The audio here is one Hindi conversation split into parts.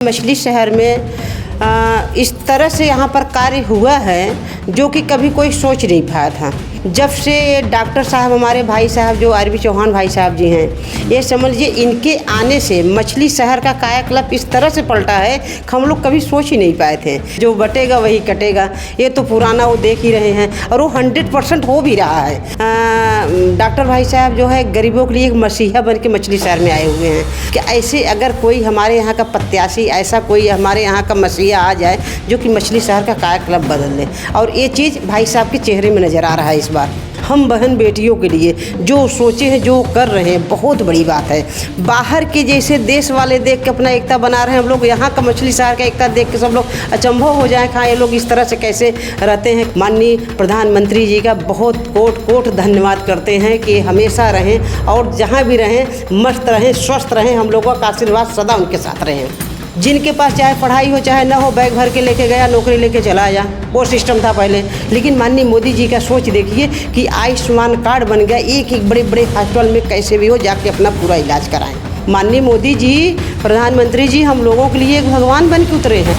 मछली शहर में इस तरह से यहाँ पर कार्य हुआ है जो कि कभी कोई सोच नहीं पाया था। जब से डॉक्टर साहब हमारे भाई साहब जो आरबी चौहान भाई साहब जी हैं, ये समझ लीजिए इनके आने से मछली शहर का कायाकल्प इस तरह से पलटा है कि हम लोग कभी सोच ही नहीं पाए थे। जो बटेगा वही कटेगा, ये तो पुराना वो देख ही रहे हैं और वो 100% हो भी रहा है। डॉक्टर भाई साहब जो है गरीबों के लिए एक मसीहा बन के मछली शहर में आए हुए हैं कि ऐसे अगर कोई हमारे यहाँ का प्रत्याशी, ऐसा कोई हमारे यहाँ का मसीहा आ जाए जो कि मछली शहर का कायाकल्प बदल दे। और ये चीज़ भाई साहब के चेहरे में नज़र आ रहा है इस बार। हम बहन बेटियों के लिए जो सोचे हैं, जो कर रहे हैं, बहुत बड़ी बात है। बाहर के जैसे देश वाले देख के अपना एकता बना रहे हैं, हम लोग यहाँ का मछली शहर का एकता देख के सब लोग अचंभव हो जाए, कहाँ ये लोग इस तरह से कैसे रहते हैं। माननीय प्रधानमंत्री जी का बहुत कोट कोट धन्यवाद करते हैं कि हमेशा रहें और जहाँ भी रहें मस्त रहें, स्वस्थ रहें। हम लोगों का आशीर्वाद सदा उनके साथ रहें। जिनके पास चाहे पढ़ाई हो चाहे ना हो, बैग भर के लेके गया, नौकरी लेके चला आया, वो सिस्टम था पहले। लेकिन माननीय मोदी जी का सोच देखिए कि आयुष्मान कार्ड बन गया। एक एक बड़े बड़े हॉस्पिटल में कैसे भी हो जाके अपना पूरा इलाज कराएं। माननीय मोदी जी, प्रधानमंत्री जी हम लोगों के लिए एक भगवान बन के उतरे हैं।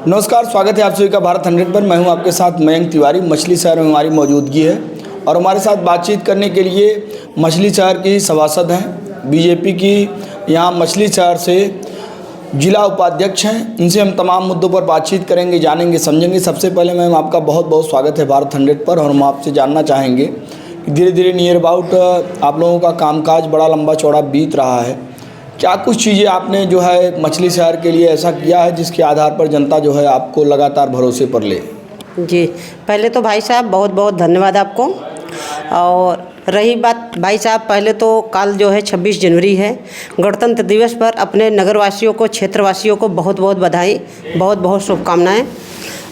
नमस्कार, स्वागत है आप सभी का भारत 100 पर। मैं हूं आपके साथ मयंक तिवारी। मछली शहर में हमारी मौजूदगी है और हमारे साथ बातचीत करने के लिए मछली शहर की सभासद हैं, बीजेपी की यहाँ मछली शहर से जिला उपाध्यक्ष हैं। इनसे हम तमाम मुद्दों पर बातचीत करेंगे, जानेंगे, समझेंगे। सबसे पहले मैम आपका बहुत बहुत स्वागत है भारत 100 पर। और हम आपसे जानना चाहेंगे कि धीरे धीरे नियर अबाउट आप लोगों का कामकाज बड़ा लंबा चौड़ा बीत रहा है। क्या कुछ चीज़ें आपने जो है मछली शहर के लिए ऐसा किया है जिसके आधार पर जनता जो है आपको लगातार भरोसे पर ले? जी, पहले तो भाई साहब बहुत बहुत धन्यवाद आपको। और रही बात भाई साहब, पहले तो कल जो है 26 जनवरी है, गणतंत्र दिवस पर अपने नगरवासियों को, क्षेत्रवासियों को बहुत बहुत बधाई, बहुत बहुत शुभकामनाएं।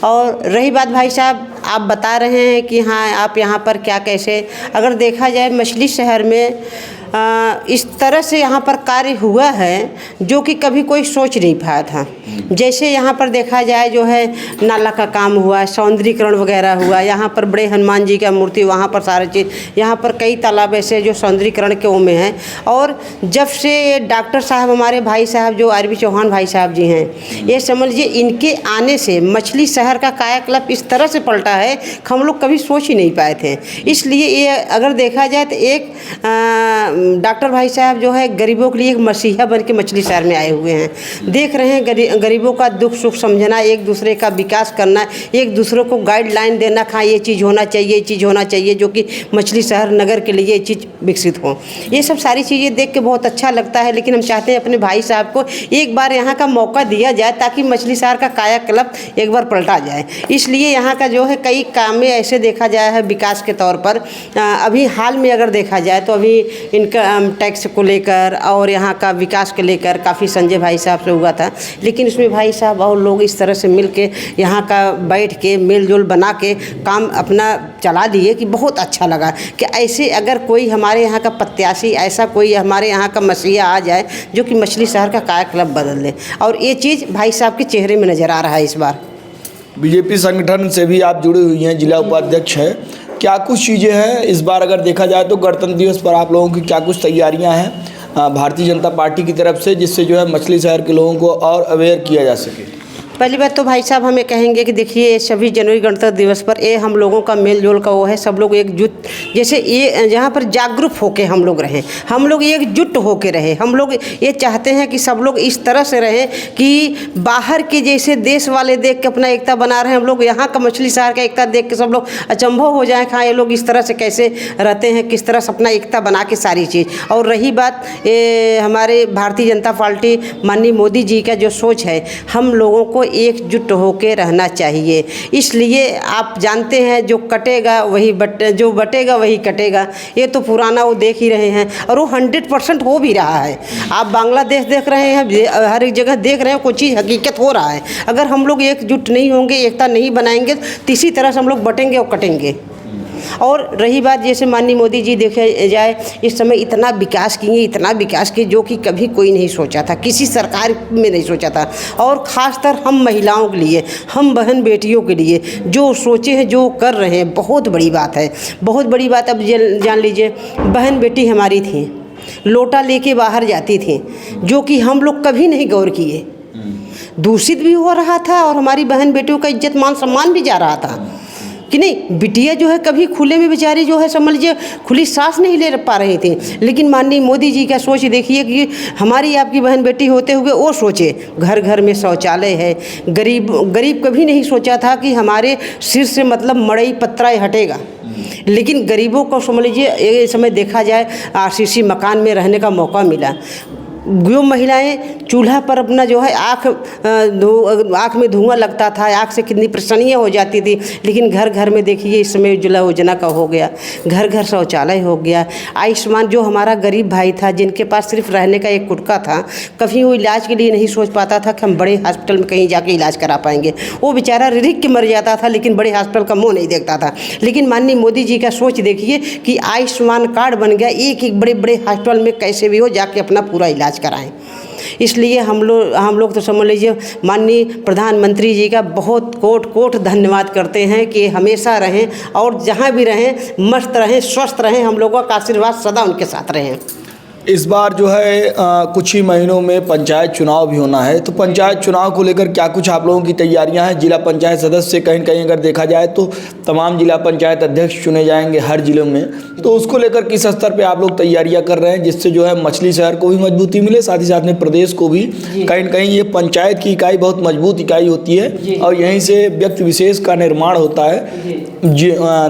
और रही बात भाई साहब, आप बता रहे हैं कि हाँ आप यहाँ पर क्या कैसे, अगर देखा जाए मछली शहर में इस तरह से यहाँ पर कार्य हुआ है जो कि कभी कोई सोच नहीं पाया था। जैसे यहाँ पर देखा जाए जो है नाला का काम हुआ, सौंदर्यीकरण वगैरह हुआ, यहाँ पर बड़े हनुमान जी का मूर्ति, वहाँ पर सारे चीज़, यहाँ पर कई तालाब ऐसे जो सौंदर्यीकरण के वो में हैं। और जब से डॉक्टर साहब हमारे भाई साहब जो आरबी चौहान भाई साहब जी हैं, ये समझ लीजिए इनके आने से मछली शहर का कायाकल्प इस तरह से पलटा है कि हम लोग कभी सोच ही नहीं पाए थे। इसलिए ये अगर देखा जाए तो एक डॉक्टर भाई साहब जो है गरीबों के लिए एक मसीहा बन के मछली शहर में आए हुए हैं। देख रहे हैं गरीबों का दुख सुख समझना, एक दूसरे का विकास करना, एक दूसरे को गाइडलाइन देना, हाँ ये चीज़ होना चाहिए, ये चीज़ होना चाहिए, जो कि मछली शहर नगर के लिए ये चीज़ विकसित हो। ये सब सारी चीज़ें देख के बहुत अच्छा लगता है। लेकिन हम चाहते हैं अपने भाई साहब को एक बार यहाँ का मौका दिया जाए ताकि मछली शहर का कायाकल्प एक बार पलटा जाए। इसलिए यहाँ का जो है कई काम में ऐसे देखा जाए है विकास के तौर पर। अभी हाल में अगर देखा जाए तो अभी इनकम टैक्स को लेकर और यहाँ का विकास को लेकर काफ़ी संजय भाई साहब से हुआ था। लेकिन उसमें भाई साहब और लोग इस तरह से मिल के यहाँ का बैठ के मेल जोल बना के काम अपना चला दिए कि बहुत अच्छा लगा कि ऐसे अगर कोई हमारे यहाँ का प्रत्याशी, ऐसा कोई हमारे यहाँ का मसीहा आ जाए जो कि मछली शहर का कायाकल्प बदल दे। और ये चीज़ भाई साहब के चेहरे में नज़र आ रहा है इस बार। बीजेपी संगठन से भी आप जुड़ी हुई हैं, जिला उपाध्यक्ष है। क्या कुछ चीज़ें हैं इस बार अगर देखा जाए तो गणतंत्र दिवस पर आप लोगों की क्या कुछ तैयारियां हैं भारतीय जनता पार्टी की तरफ से, जिससे जो है मछली शहर के लोगों को और अवेयर किया जा सके? पहली बात तो भाई साहब हमें कहेंगे कि देखिए 26 जनवरी गणतंत्र दिवस पर ये हम लोगों का मेल जोल का वो है, सब लोग एकजुट, जैसे ये यहाँ पर जागरूक होके हम लोग रहें, हम लोग एकजुट होके रहें। हम लोग ये चाहते हैं कि सब लोग इस तरह से रहें कि बाहर के जैसे देश वाले देख के अपना एकता बना रहे हैं, हम लोग यहाँ का मछली शहर का एकता देख के सब लोग अचंभव हो जाए, हाँ ये लोग इस तरह से कैसे रहते हैं, किस तरह से अपना एकता बना के सारी चीज़। और रही बात हमारे भारतीय जनता पार्टी माननीय मोदी जी का जो सोच है, हम लोगों को एकजुट होकर रहना चाहिए। इसलिए आप जानते हैं जो कटेगा वही जो बटेगा वही कटेगा, ये तो पुराना वो देख ही रहे हैं और वो 100% हो भी रहा है। आप बांग्लादेश देख रहे हैं, हर एक जगह देख रहे हैं, कोई चीज़ हकीकत हो रहा है। अगर हम लोग एकजुट नहीं होंगे, एकता नहीं बनाएंगे तो इसी तरह से हम लोग बटेंगे और कटेंगे। और रही बात जैसे माननीय मोदी जी देखे जाए इस समय इतना विकास किए जो कि कभी कोई नहीं सोचा था, किसी सरकार में नहीं सोचा था। और ख़ासतर हम महिलाओं के लिए, हम बहन बेटियों के लिए जो सोचे हैं, जो कर रहे हैं, बहुत बड़ी बात है, बहुत बड़ी बात। अब जान लीजिए बहन बेटी हमारी थी, लोटा लेके बाहर जाती थी, जो कि हम लोग कभी नहीं गौर किए। दूषित भी हो रहा था और हमारी बहन बेटियों का इज्जत मान सम्मान भी जा रहा था कि नहीं। बिटिया जो है कभी खुले में बेचारी जो है समझ लीजिए खुली सांस नहीं ले पा रही थी, लेकिन माननीय मोदी जी का सोच देखिए कि हमारी आपकी बहन बेटी होते हुए वो सोचे घर घर में शौचालय है। गरीब कभी नहीं सोचा था कि हमारे सिर से मतलब मड़ई पत्रा हटेगा, लेकिन गरीबों को समझ लीजिए इस समय देखा जाए आरसीसी मकान में रहने का मौका मिला। जो महिलाएं चूल्हा पर अपना जो है आँख में धुआं लगता था, आँख से कितनी परेशानियाँ हो जाती थी, लेकिन घर घर में देखिए इस समय उज्ज्वला योजना का हो गया, घर घर शौचालय हो गया। आयुष्मान जो हमारा गरीब भाई था जिनके पास सिर्फ रहने का एक कुटका था, कभी वो इलाज के लिए नहीं सोच पाता था कि हम बड़े हॉस्पिटल में कहीं जाके इलाज करा पाएंगे। वो बेचारा रिक के मर जाता था, लेकिन बड़े हॉस्पिटल का मुँह नहीं देखता था। लेकिन माननीय मोदी जी का सोच देखिए कि आयुष्मान कार्ड बन गया, एक एक बड़े बड़े हॉस्पिटल में कैसे भी हो जाके अपना पूरा इलाज कराएं। इसलिए हम लोग तो समझ लीजिए माननीय प्रधानमंत्री जी का बहुत कोट धन्यवाद करते हैं कि हमेशा रहें और जहां भी रहें मस्त रहें, स्वस्थ रहें, हम लोगों का आशीर्वाद सदा उनके साथ रहें। इस बार जो है कुछ ही महीनों में पंचायत चुनाव भी होना है, तो पंचायत चुनाव को लेकर क्या कुछ आप लोगों की तैयारियां हैं? जिला पंचायत सदस्य कहीं न कहीं अगर देखा जाए तो तमाम जिला पंचायत अध्यक्ष चुने जाएंगे हर जिलों में, तो उसको लेकर किस स्तर पे आप लोग तैयारियां कर रहे हैं जिससे जो है मछली शहर को भी मजबूती मिले, साथ ही साथ में प्रदेश को भी? कहीं न कहीं ये पंचायत की इकाई बहुत मजबूत इकाई होती है और यहीं से व्यक्ति विशेष का निर्माण होता है।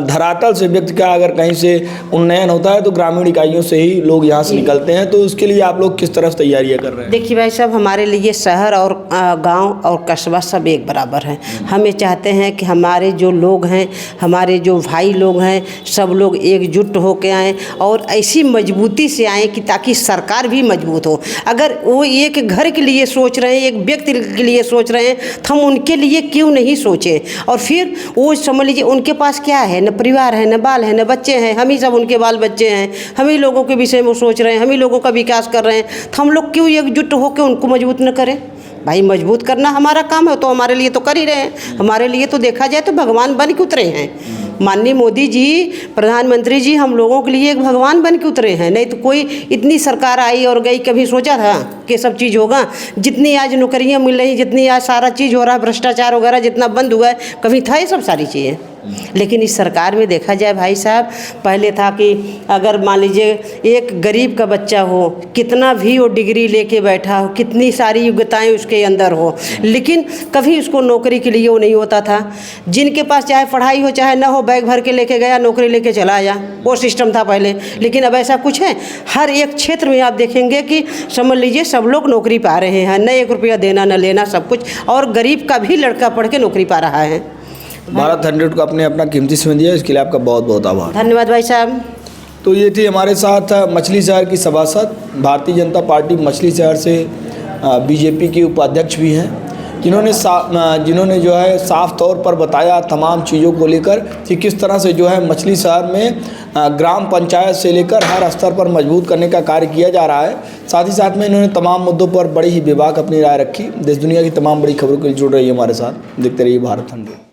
धरातल से व्यक्ति का अगर कहीं से उन्नयन होता है तो ग्रामीण इकाइयों से ही लोग यहाँ से निकलते हैं। तो उसके लिए आप लोग किस तरह तैयारियां कर रहे हैं? देखिए भाई साहब, हमारे लिए शहर और गांव और कस्बा सब एक बराबर हैं। हमें चाहते हैं कि हमारे जो लोग हैं, हमारे जो भाई लोग हैं, सब लोग एकजुट होकर आएँ और ऐसी मजबूती से आएँ कि ताकि सरकार भी मजबूत हो। अगर वो एक घर के लिए सोच रहे हैं, एक व्यक्ति के लिए सोच रहे हैं, तो हम उनके लिए क्यों नहीं सोचें? और फिर वो समझ लीजिए उनके पास क्या है, न परिवार है, न बाल है, न बच्चे हैं, हम ही सब उनके बाल बच्चे हैं, हम ही लोगों के विषय में सोच रहे हैं, हम ही लोगों का विकास कर रहे हैं, तो हम लोग क्यों एकजुट होकर उनको मजबूत न करें? भाई मजबूत करना हमारा काम है, तो हमारे लिए तो कर ही रहे हैं। हमारे लिए तो देखा जाए तो भगवान बन के उतरे हैं। माननीय मोदी जी, प्रधानमंत्री जी हम लोगों के लिए एक भगवान बन के उतरे हैं। नहीं तो कोई इतनी सरकार आई और गई, कभी सोचा था कि सब चीज़ होगा? जितनी आज नौकरियां मिल रही, जितनी आज सारा चीज़ हो रहा है, भ्रष्टाचार वगैरह जितना बंद हुआ है, कभी था ये सब सारी चीज़ें? लेकिन इस सरकार में देखा जाए भाई साहब, पहले था कि अगर मान लीजिए एक गरीब का बच्चा हो, कितना भी वो डिग्री लेके बैठा हो, कितनी सारी योग्यताएं उसके अंदर हो, लेकिन कभी उसको नौकरी के लिए वो नहीं होता था। जिनके पास चाहे पढ़ाई हो चाहे ना हो, बैग भर के लेके गया, नौकरी लेके चला आया, वो सिस्टम था पहले। लेकिन अब ऐसा कुछ है, हर एक क्षेत्र में आप देखेंगे कि समझ लीजिए सब लोग नौकरी पा रहे हैं, न 1 रुपया देना न लेना, सब कुछ। और गरीब का भी लड़का पढ़ के नौकरी पा रहा है। भारत 100 को आपने अपना कीमती समय दिया, इसके लिए आपका बहुत बहुत आभार। धन्यवाद भाई साहब। तो ये थी हमारे साथ मछली शहर की सभासद, भारतीय जनता पार्टी मछली शहर से बीजेपी की उपाध्यक्ष भी हैं, जिन्होंने जो है साफ तौर पर बताया तमाम चीज़ों को लेकर कि किस तरह से जो है मछली शहर में ग्राम पंचायत से लेकर हर स्तर पर मजबूत करने का कार्य किया जा रहा है। साथ ही साथ में इन्होंने तमाम मुद्दों पर बड़ी ही बेबाक अपनी राय रखी। देश दुनिया की तमाम बड़ी खबरों के लिए जुड़ रही है हमारे साथ। देखते रहिए भारत 100।